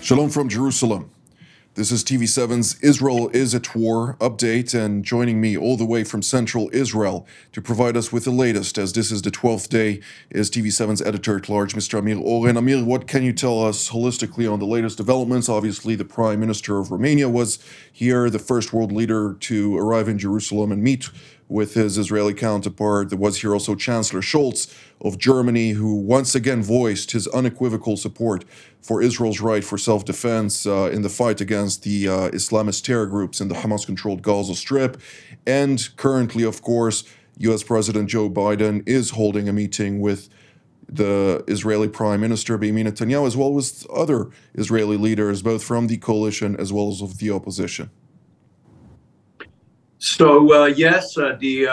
Shalom from Jerusalem. This is TV7's Israel is at War update, and joining me all the way from central Israel to provide us with the latest, as this is the 12th day, is TV7's editor-at-large, Mr. Amir Oren. Amir, what can you tell us holistically on the latest developments? Obviously, the Prime Minister of Romania was here, the first world leader to arrive in Jerusalem and meet with his Israeli counterpart. There was here also Chancellor Scholz of Germany, who once again voiced his unequivocal support for Israel's right for self-defense in the fight against the Islamist terror groups in the Hamas-controlled Gaza Strip. And currently, of course, U.S. President Joe Biden is holding a meeting with the Israeli Prime Minister Benjamin Netanyahu, as well as other Israeli leaders, both from the coalition as well as of the opposition. So, yes, the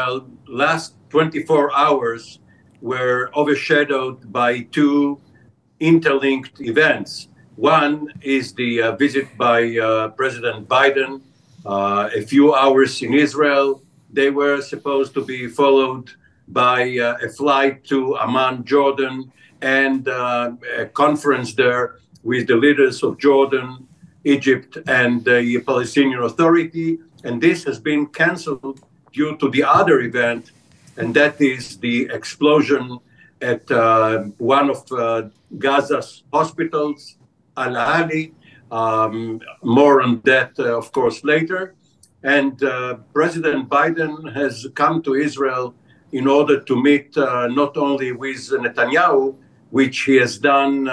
last 24 hours were overshadowed by two interlinked events. One is the visit by President Biden a few hours in Israel. They were supposed to be followed by a flight to Amman, Jordan, and a conference there with the leaders of Jordan, Egypt, and the Palestinian Authority. And this has been canceled due to the other event, and that is the explosion at one of Gaza's hospitals, Al-Ali. More on that, of course, later. And President Biden has come to Israel in order to meet not only with Netanyahu, which he has done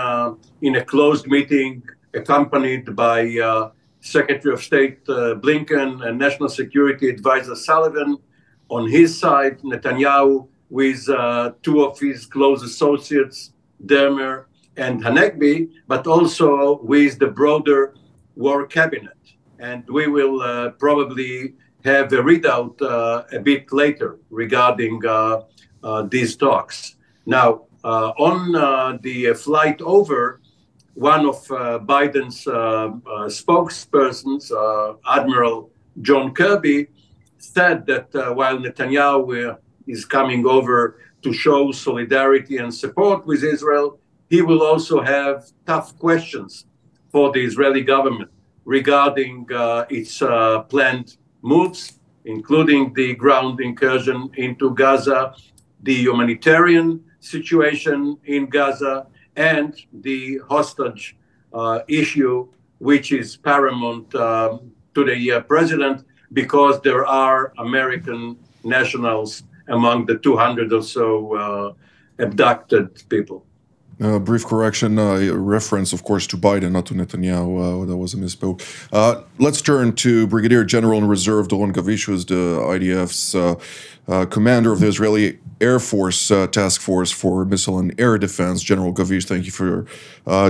in a closed meeting accompanied by Secretary of State Blinken and National Security Advisor Sullivan. On his side, Netanyahu with two of his close associates, Dermer and Hanegbi, but also with the broader war cabinet. And we will probably have a readout a bit later regarding these talks. Now, on the flight over, one of Biden's spokespersons, Admiral John Kirby, said that while Netanyahu is coming over to show solidarity and support with Israel, he will also have tough questions for the Israeli government regarding its planned moves, including the ground incursion into Gaza, the humanitarian situation in Gaza, and the hostage issue, which is paramount to the president, because there are American nationals among the 200 or so abducted people. Brief correction, reference, of course, to Biden, not to Netanyahu. That was a misspoke. Let's turn to Brigadier General in Reserve Doron Gavish, who is the IDF's commander of the Israeli Air Force Task Force for Missile and Air Defense. General Gavish, thank you for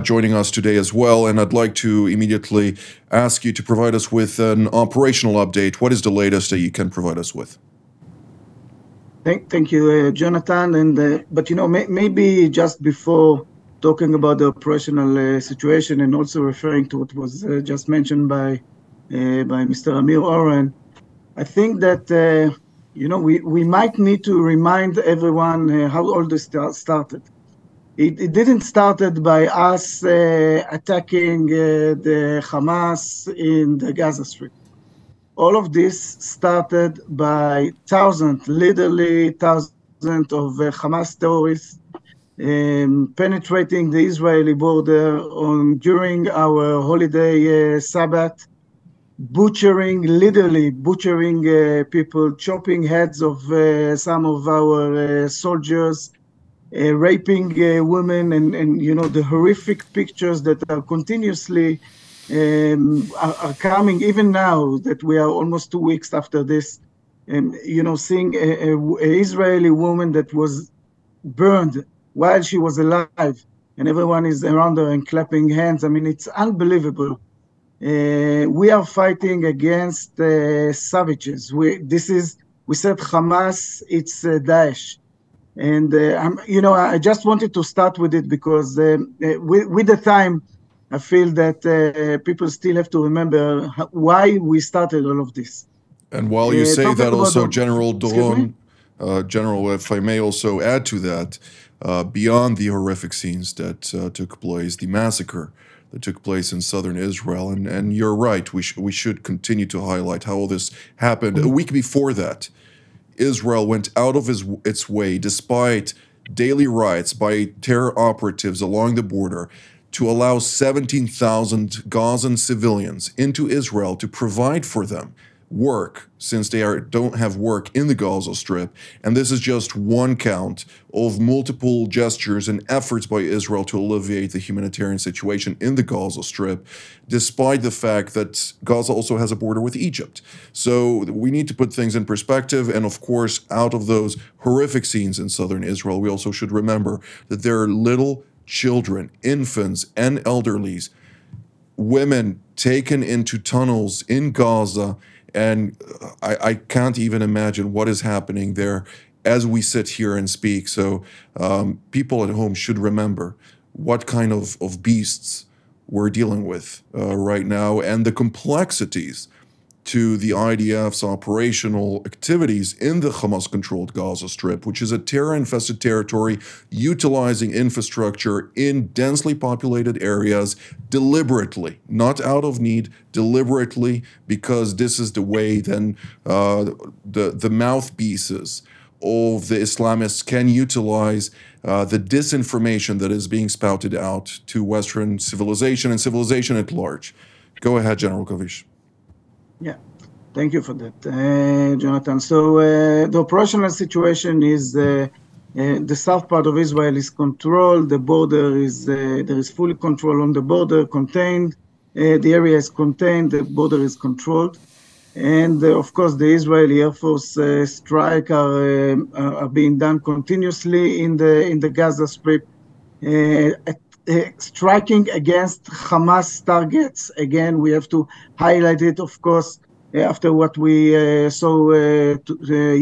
joining us today as well. And I'd like to immediately ask you to provide us with an operational update. What is the latest that you can provide us with? Thank you, Jonathan. And but you know, maybe just before talking about the operational situation and also referring to what was just mentioned by Mr. Amir Oren, I think that you know, we might need to remind everyone how all this started. It didn't started by us attacking the Hamas in the Gaza Strip. All of this started by literally thousands of Hamas terrorists penetrating the Israeli border during our holiday Sabbath, literally butchering people, chopping heads of some of our soldiers, raping women, and you know, the horrific pictures that are continuously are coming even now that we are almost 2 weeks after this, and you know, seeing a Israeli woman that was burned while she was alive, and everyone is around her and clapping hands. I mean, it's unbelievable. We are fighting against savages. We said Hamas, it's Daesh, and you know, I just wanted to start with it because with the time, I feel that people still have to remember why we started all of this. And while you say that, also, General Doron, General, if I may also add to that, beyond the horrific scenes that took place, the massacre that took place in southern Israel. And you're right, we should continue to highlight how all this happened. A week before that, Israel went out of its way, despite daily riots by terror operatives along the border, to allow 17,000 Gazan civilians into Israel to provide for them work, since they don't have work in the Gaza Strip. And this is just one count of multiple gestures and efforts by Israel to alleviate the humanitarian situation in the Gaza Strip, despite the fact that Gaza also has a border with Egypt. So we need to put things in perspective. And of course, out of those horrific scenes in southern Israel, we also should remember that there are little children, infants, and elderlies, women taken into tunnels in Gaza. And I can't even imagine what is happening there as we sit here and speak. So people at home should remember what kind of beasts we're dealing with right now, and the complexities to the IDF's operational activities in the Hamas-controlled Gaza Strip, which is a terror-infested territory utilizing infrastructure in densely populated areas deliberately, not out of need, deliberately, because this is the way then the mouthpieces of the Islamists can utilize the disinformation that is being spouted out to Western civilization and civilization at large. Go ahead, General Kavish. Yeah, thank you for that, Jonathan. So the operational situation is the south part of Israel is controlled. The border is there is fully control on the border, contained. The area is contained. The border is controlled, and of course, the Israeli Air Force strike are being done continuously in the Gaza Strip. Striking against Hamas targets. Again, we have to highlight it, of course, after what we saw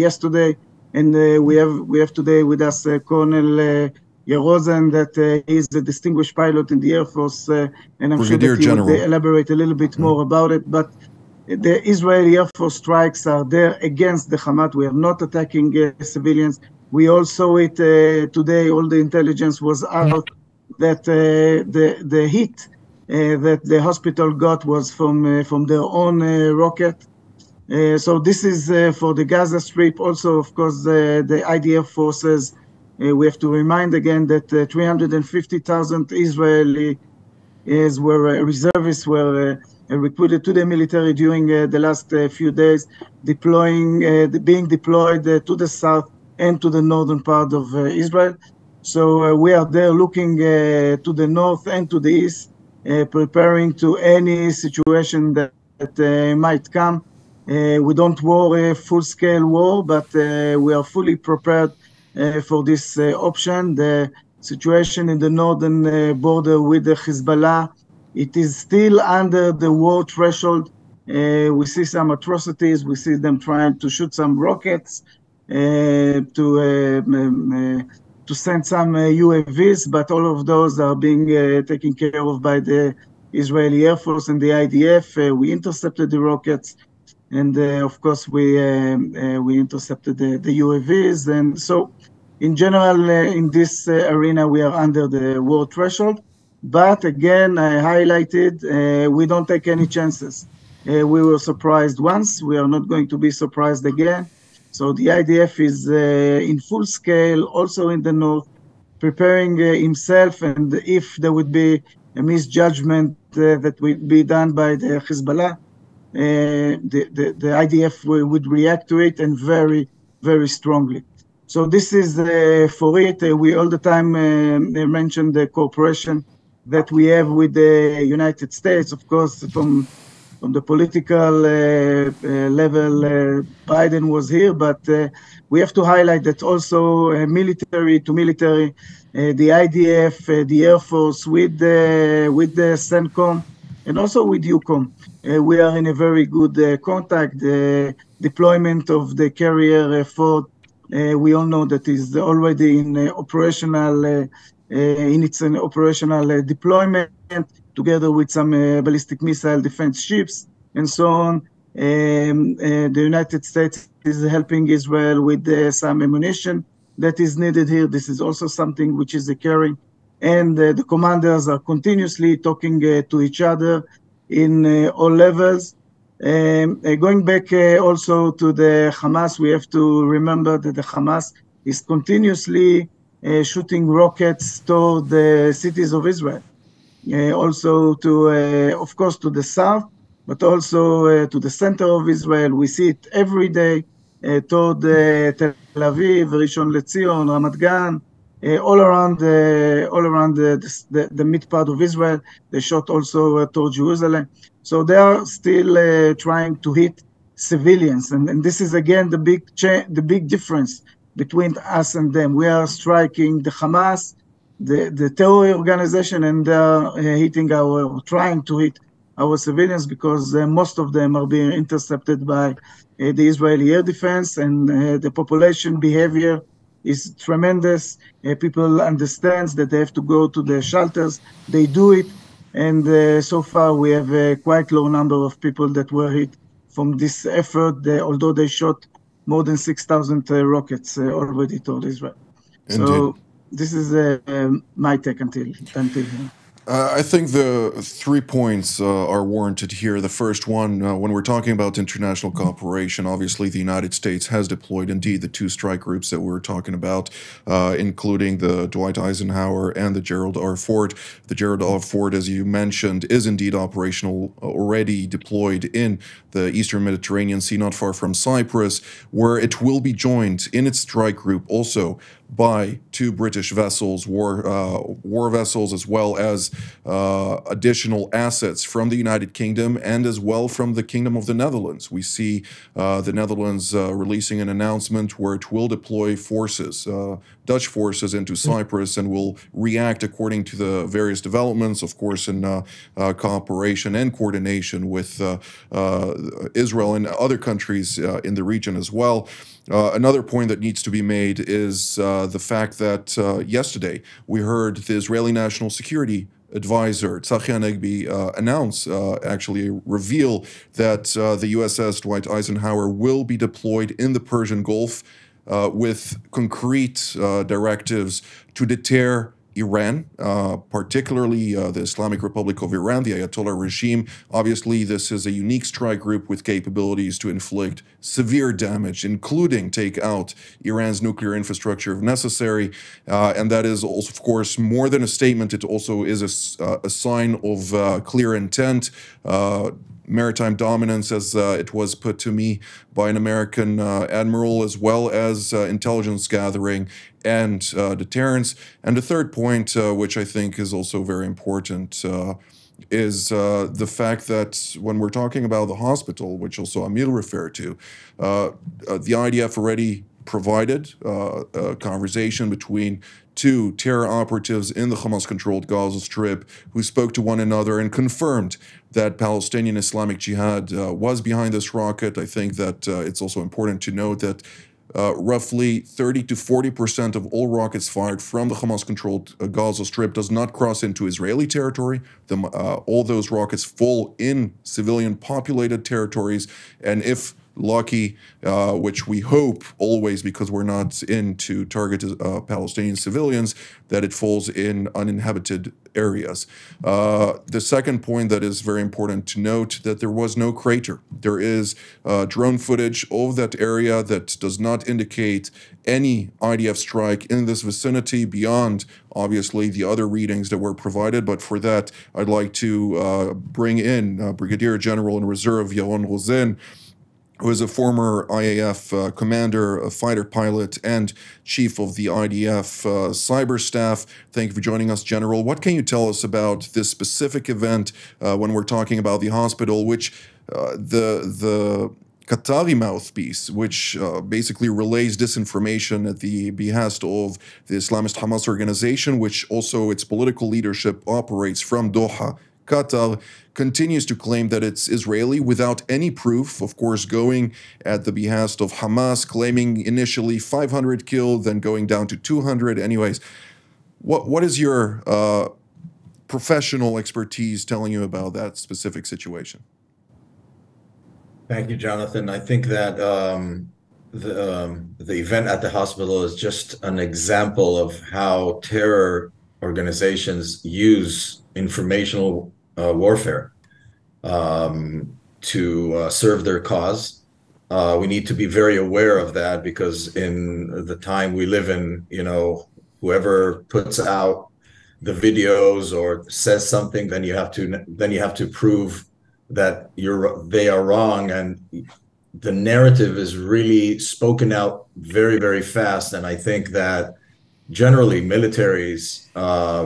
yesterday. And we have today with us Colonel Yerozen, that is a distinguished pilot in the Air Force, and I'm Brigadier sure that he would elaborate a little bit more about it. But the Israeli Air Force strikes are there against the Hamas. We are not attacking civilians. We all saw it today. All the intelligence was out that the hit that the hospital got was from their own rocket. So this is for the Gaza Strip. Also, of course, the IDF forces. We have to remind again that 350,000 Israeli reservists were recruited to the military during the last few days, being deployed to the south and to the northern part of Israel. So we are there looking to the north and to the east, preparing to any situation that might come. We don't war a full-scale war, but we are fully prepared for this option. The situation in the northern border with the Hezbollah, it is still under the war threshold. We see some atrocities. We see them trying to shoot some rockets, to send some UAVs, but all of those are being taken care of by the Israeli Air Force and the IDF. We intercepted the rockets, and of course we intercepted the UAVs. And so, in general, in this arena, we are under the war threshold. But again, I highlighted, we don't take any chances. We were surprised once. We are not going to be surprised again. So the IDF is in full scale, also in the north, preparing himself. And if there would be a misjudgment that would be done by the Hezbollah, the IDF would react to it, and very, very strongly. So this is for it. We all the time mention the cooperation that we have with the United States, of course, from the political level. Biden was here, but we have to highlight that also military to military, the IDF, the Air Force, with the CENTCOM, and also with EUCOM. We are in a very good contact. The deployment of the carrier Ford, we all know that is already in operational deployment, together with some ballistic missile defense ships and so on. The United States is helping Israel with some ammunition that is needed here. This is also something which is occurring. and the commanders are continuously talking to each other in all levels. Going back also to the Hamas, we have to remember that the Hamas is continuously shooting rockets toward the cities of Israel. Also to, of course, to the south, but also to the center of Israel. We see it every day toward Tel Aviv, Rishon LeZion, Ramat Gan, all around the mid part of Israel. They shot also toward Jerusalem. So they are still trying to hit civilians, and this is again the big difference between us and them. We are striking the Hamas, the terror organization, and trying to hit our civilians, because most of them are being intercepted by the Israeli air defense, and the population behavior is tremendous. People understand that they have to go to the shelters. They do it, and so far we have a quite low number of people that were hit from this effort, although they shot more than 6,000 rockets already toward Israel. Indeed. So this is my take until here. I think the 3 points are warranted here. The first one, when we're talking about international cooperation, obviously the United States has deployed indeed the 2 strike groups that we were talking about, including the Dwight Eisenhower and the Gerald R. Ford. The Gerald R. Ford, as you mentioned, is indeed operational, already deployed in the Eastern Mediterranean Sea, not far from Cyprus, where it will be joined in its strike group also by 2 British vessels, war vessels, as well as additional assets from the United Kingdom and as well from the Kingdom of the Netherlands. We see the Netherlands releasing an announcement where it will deploy forces, Dutch forces, into Cyprus, and will react according to the various developments, of course, in cooperation and coordination with Israel and other countries in the region as well. Another point that needs to be made is the fact that yesterday we heard the Israeli National Security Advisor Tzachi Hanegbi announce, actually reveal that the USS Dwight Eisenhower will be deployed in the Persian Gulf with concrete directives to deter Iran, particularly the Islamic Republic of Iran, the Ayatollah regime. Obviously, this is a unique strike group with capabilities to inflict severe damage, including take out Iran's nuclear infrastructure if necessary. And that is also, of course, more than a statement. It also is a sign of clear intent, maritime dominance, as it was put to me by an American admiral, as well as intelligence gathering and deterrence. And the third point, which I think is also very important, is the fact that when we're talking about the hospital, which also Amir referred to, the IDF already provided a conversation between 2 terror operatives in the Hamas-controlled Gaza Strip who spoke to one another and confirmed that Palestinian Islamic Jihad was behind this rocket. I think that it's also important to note that roughly 30 to 40% of all rockets fired from the Hamas-controlled Gaza Strip does not cross into Israeli territory. All those rockets fall in civilian-populated territories, and if lucky, which we hope always, because we're not in to target Palestinian civilians, that it falls in uninhabited areas. The second point that is very important to note, that there was no crater. There is drone footage of that area that does not indicate any IDF strike in this vicinity beyond, obviously, the other readings that were provided. But for that, I'd like to bring in Brigadier General in Reserve Yaron Rosen, who is a former IAF commander, a fighter pilot, and chief of the IDF cyber staff. Thank you for joining us, General. What can you tell us about this specific event when we're talking about the hospital, which the Qatari mouthpiece, which basically relays disinformation at the behest of the Islamist Hamas organization, which also its political leadership operates from Doha, Qatar, continues to claim that it's Israeli without any proof, of course, going at the behest of Hamas, claiming initially 500 killed, then going down to 200. Anyways, what is your professional expertise telling you about that specific situation? Thank you, Jonathan. I think that the event at the hospital is just an example of how terror organizations use informational warfare to serve their cause. We need to be very aware of that, because in the time we live in, whoever puts out the videos or says something, then you have to prove that they are wrong, and the narrative is really spoken out very, very fast. And I think that generally militaries,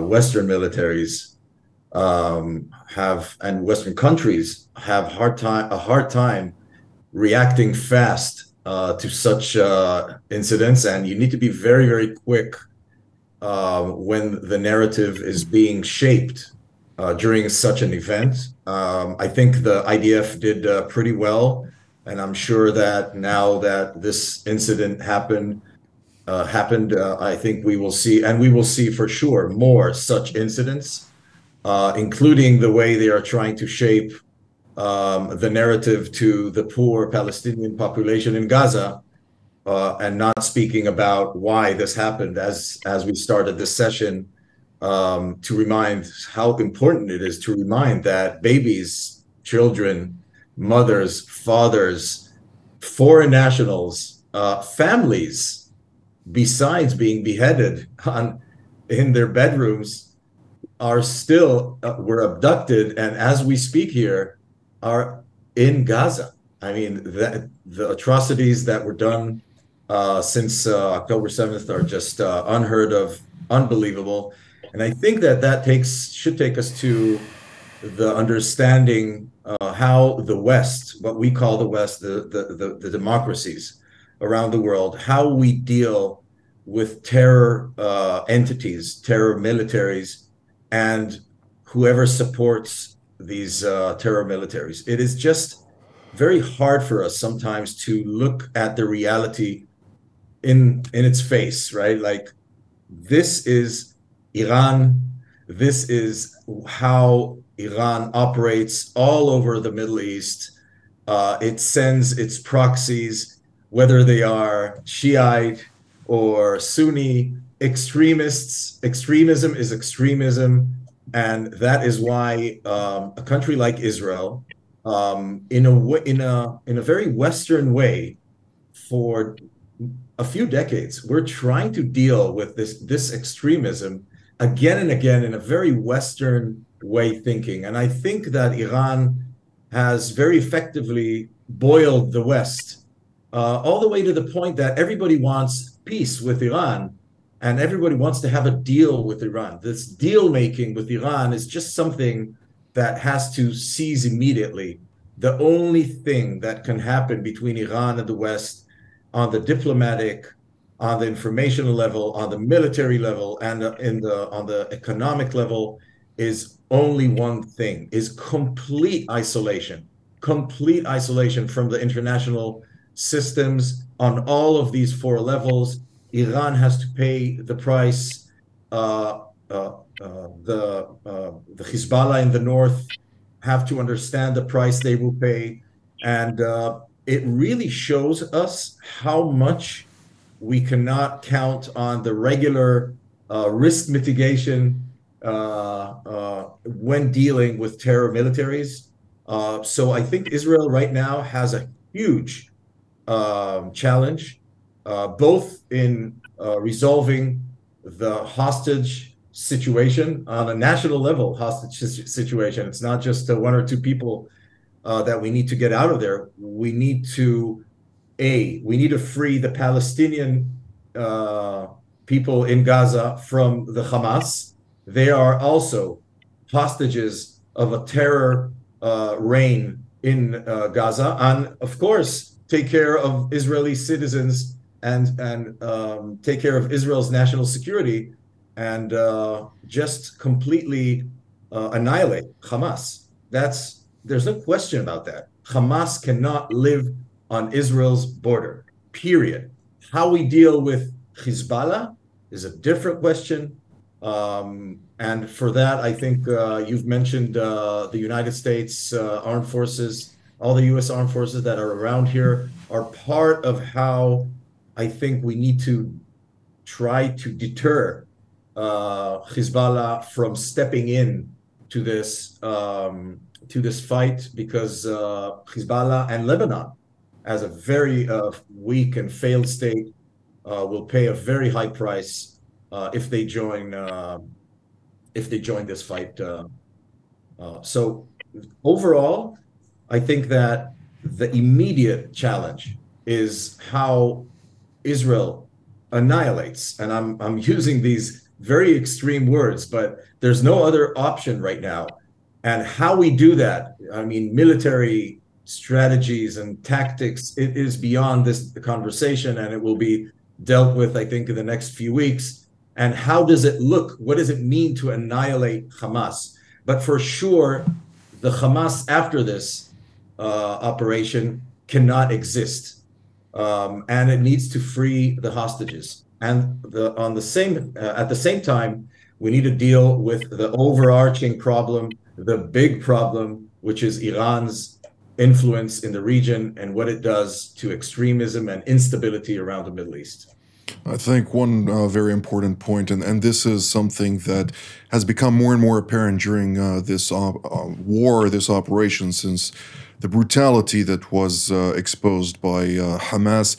Western militaries, and Western countries have a hard time reacting fast to such incidents, and you need to be very, very quick when the narrative is being shaped during such an event. I think the IDF did pretty well, and I'm sure that now that this incident happened, I think we will see for sure more such incidents, including the way they are trying to shape the narrative to the poor Palestinian population in Gaza, and not speaking about why this happened, as we started this session, to remind how important it is to remind that babies, children, mothers, fathers, foreign nationals, families, besides being beheaded in their bedrooms, are still were abducted, and as we speak here, are in Gaza. I mean, the atrocities that were done since October 7th are just unheard of, unbelievable. And I think that should take us to the understanding how the West, what we call the West, the democracies around the world, how we deal with terror entities, terror militaries, and whoever supports these terror militaries. It is just very hard for us sometimes to look at the reality in its face, right? Like, this is Iran. This is how Iran operates all over the Middle East. It sends its proxies, whether they are Shiite or Sunni extremists. Extremism is extremism, and that is why a country like Israel, in a very Western way, for a few decades, we're trying to deal with this extremism again and again in a very Western way thinking. And I think that Iran has very effectively boiled the West all the way to the point that everybody wants peace with Iran, and everybody wants to have a deal with Iran. This deal making with Iran is just something that has to cease immediately. The only thing that can happen between Iran and the West, on the diplomatic, on the informational level, on the military level, and on the economic level, is only one thing: is complete isolation from the international systems on all of these four levels. Iran has to pay the price. The Hezbollah in the north have to understand the price they will pay, and it really shows us how much we cannot count on the regular risk mitigation when dealing with terror militaries. So I think Israel right now has a huge challenge, both in resolving the hostage situation on a national level, hostage situation. It's not just one or two people that we need to get out of there. We need to free the Palestinian people in Gaza from the Hamas. They are also hostages of a terror reign in Gaza, and of course take care of Israeli citizens and take care of Israel's national security, and just completely annihilate Hamas. There's no question about that. Hamas cannot live on Israel's border, period. How we deal with Hezbollah is a different question. And for that, I think you've mentioned the United States armed forces. All the U.S. armed forces that are around here are part of how I think we need to try to deter Hezbollah from stepping in to this fight, because Hezbollah and Lebanon, as a very weak and failed state, will pay a very high price if they join this fight. So overall, I think that the immediate challenge is how Israel annihilates, and I'm using these very extreme words, but there's no other option right now. And how we do that, I mean, military strategies and tactics, it is beyond the conversation, and it will be dealt with, I think, in the next few weeks. And how does it look? What does it mean to annihilate Hamas? But for sure, the Hamas after this operation cannot exist, and it needs to free the hostages. And at the same time, we need to deal with the overarching problem, the big problem, which is Iran's influence in the region and what it does to extremism and instability around the Middle East. I think one very important point, and this is something that has become more and more apparent during this war, this operation, since the brutality that was exposed by Hamas.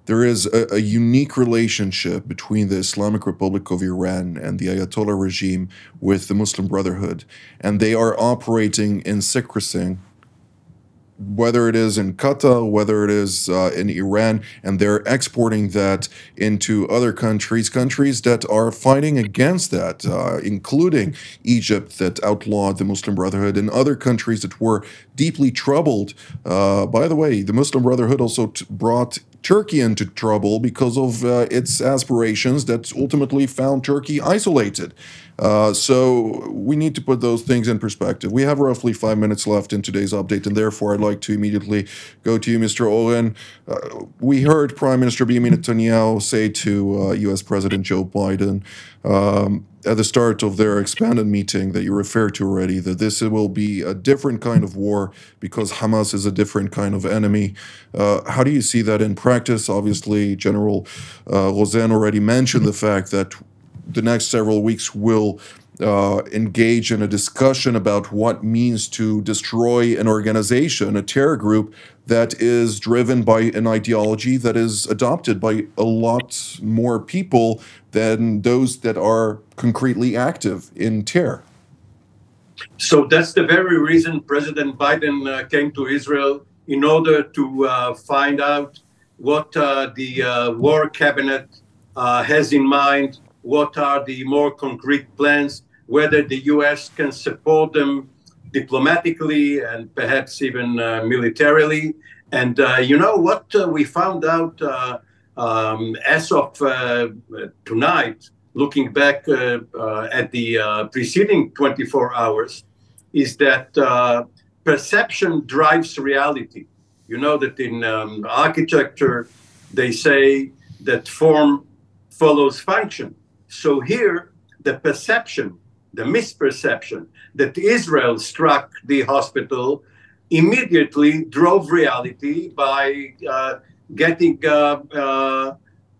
There is a unique relationship between the Islamic Republic of Iran and the Ayatollah regime with the Muslim Brotherhood, and they are operating in secrecy, whether it is in Qatar, whether it is in Iran, and they're exporting that into other countries that are fighting against that, including Egypt, that outlawed the Muslim Brotherhood, and other countries that were deeply troubled. By the way, the Muslim Brotherhood also brought Turkey into trouble because of its aspirations that ultimately found Turkey isolated. So we need to put those things in perspective. We have roughly 5 minutes left in today's update, and therefore I'd like to immediately go to you, Mr. Oren. We heard Prime Minister Benjamin Netanyahu say to U.S. President Joe Biden at the start of their expanded meeting that you referred to already, that this will be a different kind of war because Hamas is a different kind of enemy. How do you see that in practice? Obviously, General Rosen already mentioned the fact that the next several weeks will engage in a discussion about what means to destroy an organization, a terror group that is driven by an ideology that is adopted by a lot more people than those that are concretely active in terror. So that's the very reason President Biden came to Israel, in order to find out what the war cabinet has in mind, what are the more concrete plans, whether the U.S. can support them diplomatically and perhaps even militarily. And you know what we found out as of tonight, looking back at the preceding 24 hours, is that perception drives reality. You know that in architecture, they say that form follows function. So here, the perception, the misperception that Israel struck the hospital immediately drove reality by getting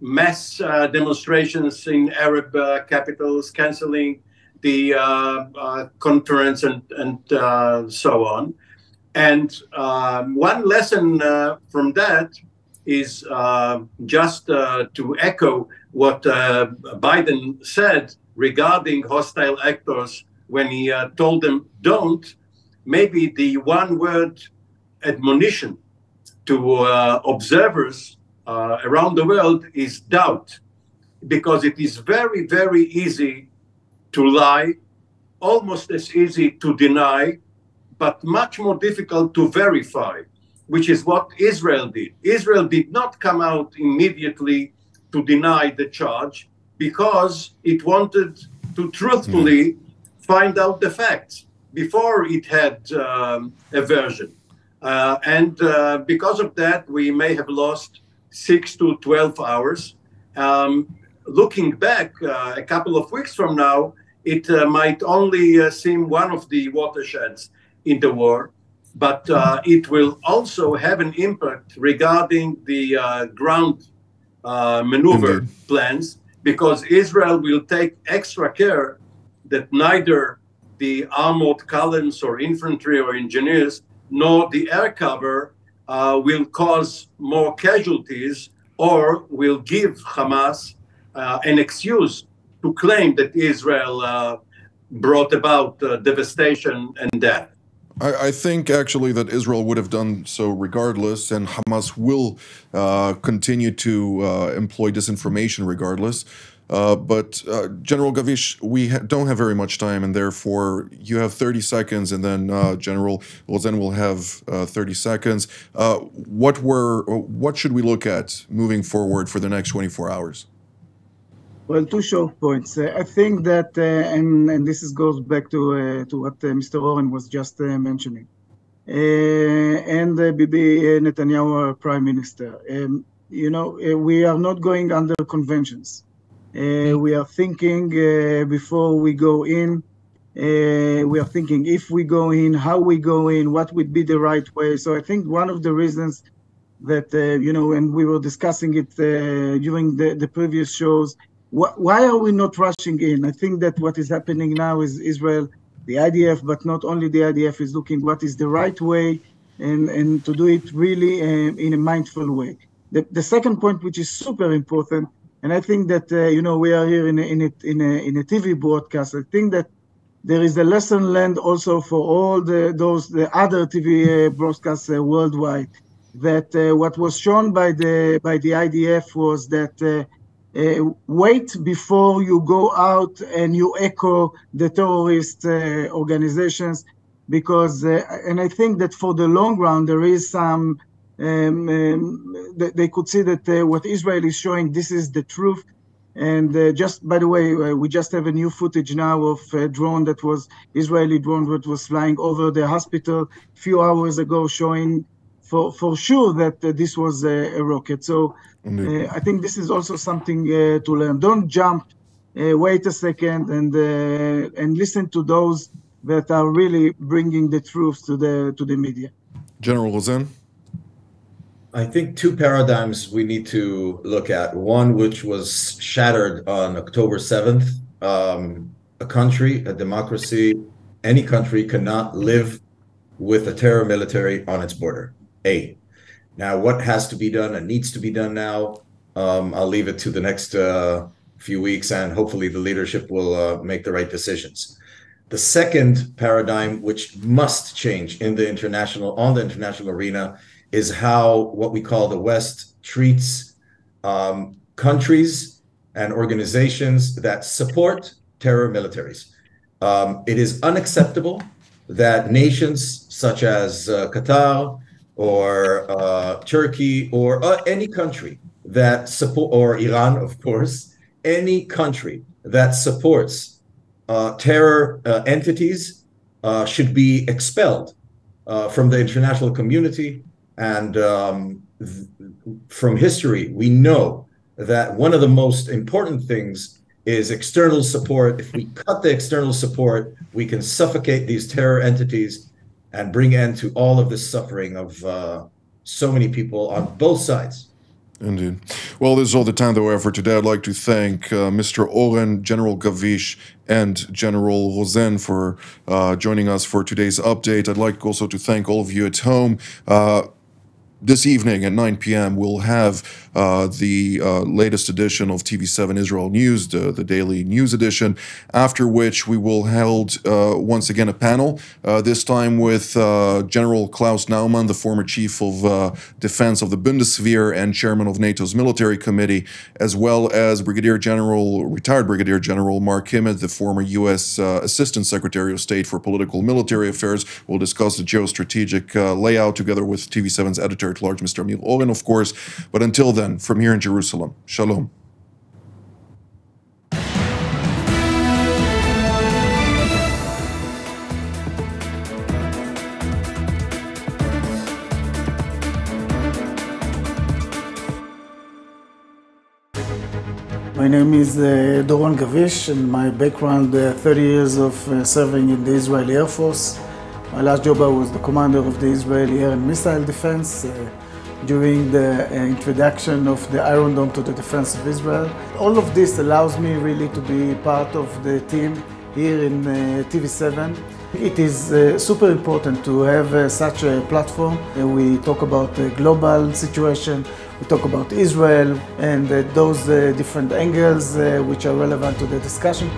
mass demonstrations in Arab capitals, canceling the conference, and so on. And one lesson from that is just to echo what Biden said regarding hostile actors when he told them don't. Maybe the one-word admonition to observers around the world is doubt, because it is very, very easy to lie, almost as easy to deny, but much more difficult to verify, which is what Israel did. Israel did not come out immediately to deny the charge because it wanted to truthfully find out the facts before it had a version. And because of that, we may have lost 6 to 12 hours. Looking back a couple of weeks from now, it might only seem one of the watersheds in the war, but it will also have an impact regarding the ground maneuver plans, because Israel will take extra care that neither the armored columns or infantry or engineers nor the air cover will cause more casualties or will give Hamas an excuse to claim that Israel brought about devastation and death. I think actually that Israel would have done so regardless, and Hamas will continue to employ disinformation regardless. But General Gavish, we don't have very much time, and therefore you have 30 seconds, and then General Rosen will have 30 seconds. What should we look at moving forward for the next 24 hours? Well, two short points. I think that, and this goes back to what Mr. Oren was just mentioning, and Bibi Netanyahu, our Prime Minister. We are not going under conventions. We are thinking before we go in. We are thinking if we go in, how we go in, what would be the right way. So I think one of the reasons that, and we were discussing it during the previous shows, why are we not rushing in? I think that what is happening now is Israel, the IDF, but not only the IDF, is looking what is the right way and to do it really in a mindful way. The second point, which is super important, and I think that we are here in a TV broadcast. I think that there is a lesson learned also for all the other TV broadcasts worldwide. That what was shown by the IDF was that wait before you go out and you echo the terrorist organizations, because and I think that for the long run there is some. They could see that what Israel is showing, this is the truth. And just by the way, we just have a new footage now of a drone that was Israeli drone that was flying over the hospital a few hours ago, showing for sure that this was a rocket. So I think this is also something to learn. Don't jump. Wait a second and listen to those that are really bringing the truth to the media. General Rosen? I think two paradigms we need to look at. One, which was shattered on October 7th. A country, a democracy, any country cannot live with a terror military on its border. Now, what has to be done and needs to be done now, I'll leave it to the next few weeks, and hopefully the leadership will make the right decisions. The second paradigm, which must change on the international arena, is how what we call the West treats countries and organizations that support terror militaries. It is unacceptable that nations such as Qatar or Turkey or any country that support, or Iran, of course, any country that supports terror entities should be expelled from the international community. And from history, we know that one of the most important things is external support. If we cut the external support, we can suffocate these terror entities and bring end to all of this suffering of so many people on both sides. Indeed. Well, this is all the time that we have for today. I'd like to thank Mr. Oren, General Gavish, and General Rosen for joining us for today's update. I'd like also to thank all of you at home. This evening at 9 p.m. we'll have the latest edition of TV7 Israel News, the daily news edition, after which we will hold once again a panel, this time with General Klaus Naumann, the former Chief of Defense of the Bundeswehr and Chairman of NATO's Military Committee, as well as retired Brigadier General Mark Himmet, the former U.S. Assistant Secretary of State for Political and Military Affairs. We'll discuss the geostrategic layout together with TV7's editor-at-large, Mr. Amir Oren, of course. But until then, from here in Jerusalem, Shalom. My name is Doron Gavish, and my background, 30 years of serving in the Israeli Air Force. My last job, I was the commander of the Israeli Air and Missile Defense. during the introduction of the Iron Dome to the defense of Israel. All of this allows me really to be part of the team here in TV7. It is super important to have such a platform. We talk about the global situation, we talk about Israel and those different angles which are relevant to the discussion.